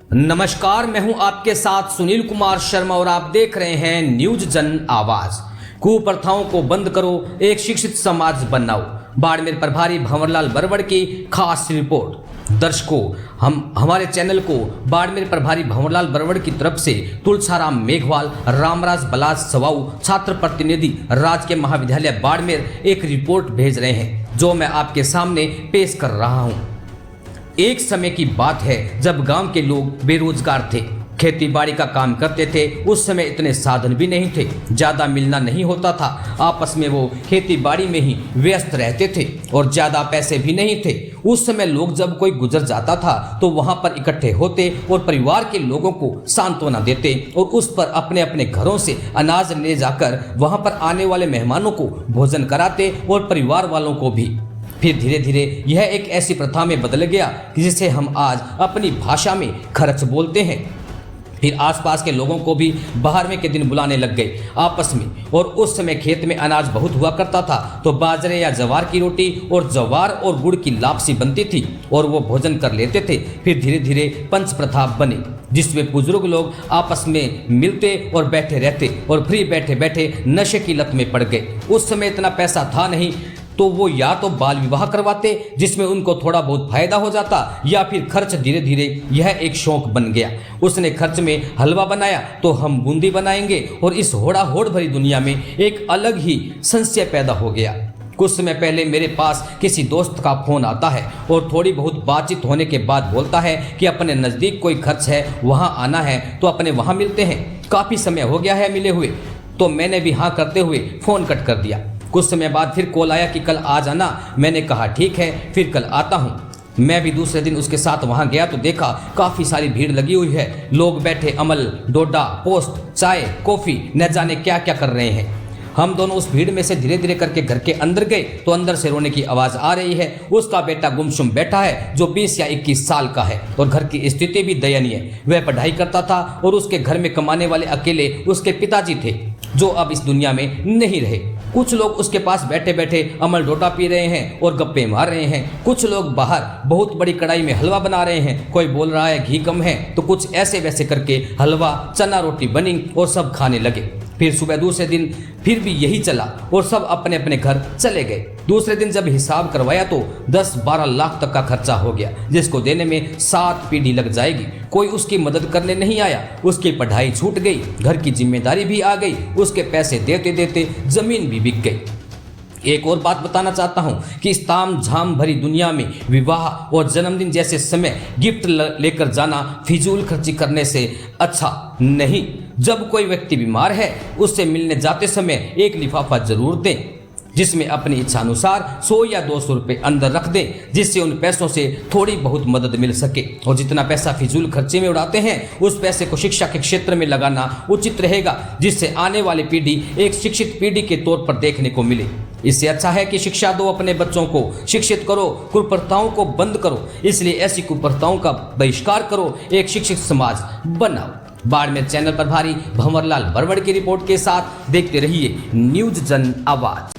नमस्कार, मैं हूं आपके साथ सुनील कुमार शर्मा और आप देख रहे हैं न्यूज जन आवाज। कुप्रथाओं को बंद करो, एक शिक्षित समाज बनाओ। बाड़मेर प्रभारी भंवरलाल बरवड़ की खास रिपोर्ट। दर्शकों, हमारे चैनल को बाड़मेर प्रभारी भंवरलाल बरवड़ की तरफ से तुलसाराम मेघवाल, रामराज बलाज सवाऊ, छात्र प्रतिनिधि राजकीय महाविद्यालय बाड़मेर एक रिपोर्ट भेज रहे हैं, जो मैं आपके सामने पेश कर रहा हूं। एक समय की बात है जब गांव के लोग बेरोजगार थे, खेती बाड़ी का काम करते थे। उस समय इतने साधन भी नहीं थे, ज़्यादा मिलना नहीं होता था। आपस में वो खेती बाड़ी में ही व्यस्त रहते थे और ज़्यादा पैसे भी नहीं थे। उस समय लोग जब कोई गुजर जाता था तो वहाँ पर इकट्ठे होते और परिवार के लोगों को सांत्वना देते और उस पर अपने अपने घरों से अनाज ले जाकर वहाँ पर आने वाले मेहमानों को भोजन कराते और परिवार वालों को भी। फिर धीरे धीरे यह एक ऐसी प्रथा में बदल गया कि जिसे हम आज अपनी भाषा में खर्च बोलते हैं। फिर आसपास के लोगों को भी बाहर में के दिन बुलाने लग गए आपस में। और उस समय खेत में अनाज बहुत हुआ करता था, तो बाजरे या जवार की रोटी और जवार और गुड़ की लापसी बनती थी और वो भोजन कर लेते थे। फिर धीरे धीरे पंच प्रथा बने, जिसमें बुजुर्ग लोग आपस में मिलते और बैठे रहते और फ्री बैठे बैठे नशे की लत में पड़ गए। उस समय इतना पैसा था नहीं, तो वो या तो बाल विवाह करवाते जिसमें उनको थोड़ा बहुत फायदा हो जाता, या फिर खर्च धीरे धीरे यह एक शौक बन गया। उसने खर्च में हलवा बनाया तो हम बूंदी बनाएंगे, और इस होड़ा होड़ भरी दुनिया में एक अलग ही संशय पैदा हो गया। कुछ समय पहले मेरे पास किसी दोस्त का फोन आता है और थोड़ी बहुत बातचीत होने के बाद बोलता है कि अपने नज़दीक कोई खर्च है, वहाँ आना है तो अपने वहाँ मिलते हैं। काफ़ी समय हो गया है मिले हुए, तो मैंने भी हाँ करते हुए फ़ोन कट कर दिया। कुछ समय बाद फिर कॉल आया कि कल आ जाना। मैंने कहा ठीक है, फिर कल आता हूँ। मैं भी दूसरे दिन उसके साथ वहाँ गया तो देखा काफ़ी सारी भीड़ लगी हुई है। लोग बैठे अमल, डोडा, पोस्ट, चाय, कॉफ़ी, न जाने क्या क्या कर रहे हैं। हम दोनों उस भीड़ में से धीरे धीरे करके घर के अंदर गए तो अंदर से रोने की आवाज़ आ रही है। उसका बेटा गुमसुम बैठा है जो 20 या 21 साल का है और घर की स्थिति भी दयनीय। वह पढ़ाई करता था और उसके घर में कमाने वाले अकेले उसके पिताजी थे, जो अब इस दुनिया में नहीं रहे। कुछ लोग उसके पास बैठे बैठे अमल डोडा पी रहे हैं और गप्पे मार रहे हैं। कुछ लोग बाहर बहुत बड़ी कढ़ाई में हलवा बना रहे हैं। कोई बोल रहा है घी कम है, तो कुछ ऐसे वैसे करके हलवा, चना रोटी बनी और सब खाने लगे। फिर सुबह दूसरे दिन फिर भी यही चला और सब अपने अपने घर चले गए। दूसरे दिन जब हिसाब करवाया तो 10-12 लाख तक का खर्चा हो गया, जिसको देने में 7 पीढ़ी लग जाएगी। कोई उसकी मदद करने नहीं आया। उसकी पढ़ाई छूट गई, घर की जिम्मेदारी भी आ गई, उसके पैसे देते देते जमीन भी बिक गई। एक और बात बताना चाहता हूँ कि इस ताम झाम भरी दुनिया में विवाह और जन्मदिन जैसे समय गिफ्ट लेकर जाना फिजूल खर्ची करने से अच्छा नहीं। जब कोई व्यक्ति बीमार है, उससे मिलने जाते समय एक लिफाफा जरूर दें, जिसमें अपनी इच्छा अनुसार 100 या 200 रुपये अंदर रख दें, जिससे उन पैसों से थोड़ी बहुत मदद मिल सके। और जितना पैसा फिजूल खर्चे में उड़ाते हैं, उस पैसे को शिक्षा के क्षेत्र में लगाना उचित रहेगा, जिससे आने वाली पीढ़ी एक शिक्षित पीढ़ी के तौर पर देखने को मिले। इससे अच्छा है कि शिक्षा दो, अपने बच्चों को शिक्षित करो, कुप्रथाओं को बंद करो। इसलिए ऐसी कुप्रथाओं का बहिष्कार करो, एक शिक्षित समाज बनाओ। बाड़मेर चैनल प्रभारी भंवरलाल बरवड़ की रिपोर्ट के साथ देखते रहिए न्यूज जन आवाज।